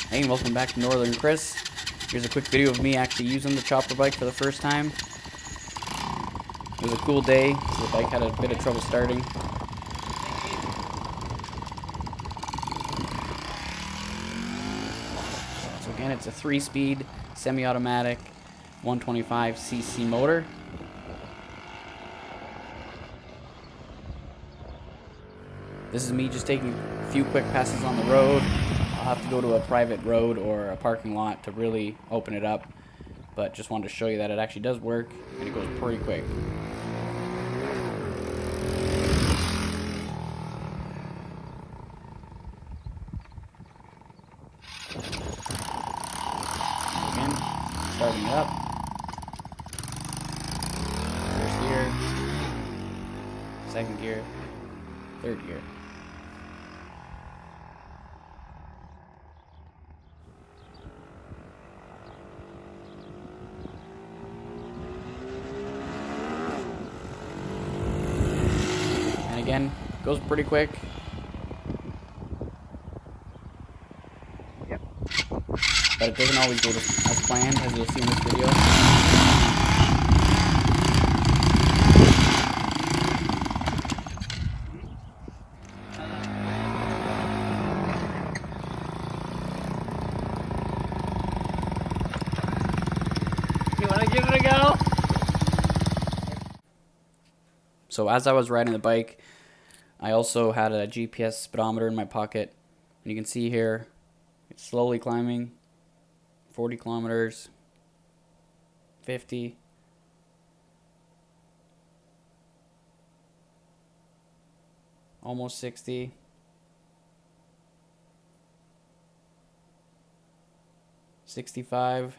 Hey, and welcome back to Northern Chris. Here's a quick video of me actually using the chopper bike for the first time. It was a cool day, so the bike had a bit of trouble starting. So again, it's a 3-speed, semi-automatic, 125cc motor. This is me just taking a few quick passes on the road. I'll have to go to a private road or a parking lot to really open it up, but just wanted to show you that it actually does work and it goes pretty quick. Again, starting it up. First gear, second gear, third gear. And again, goes pretty quick. Yep. But it doesn't always go as planned, as you'll see in this video. You want to give it a go? So as I was riding the bike, I also had a GPS speedometer in my pocket. And you can see here, it's slowly climbing. 40 kilometers, 50, almost 60, 65,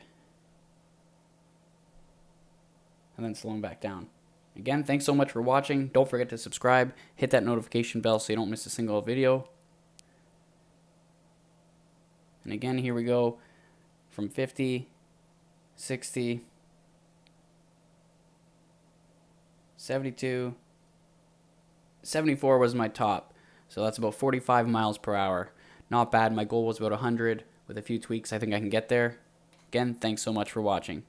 and then slowing back down. Again, thanks so much for watching. Don't forget to subscribe, hit that notification bell so you don't miss a single video. And again, here we go. From 50, 60, 72, 74 was my top. So that's about 45 miles per hour. Not bad. My goal was about 100. With a few tweaks, I think I can get there. Again, thanks so much for watching.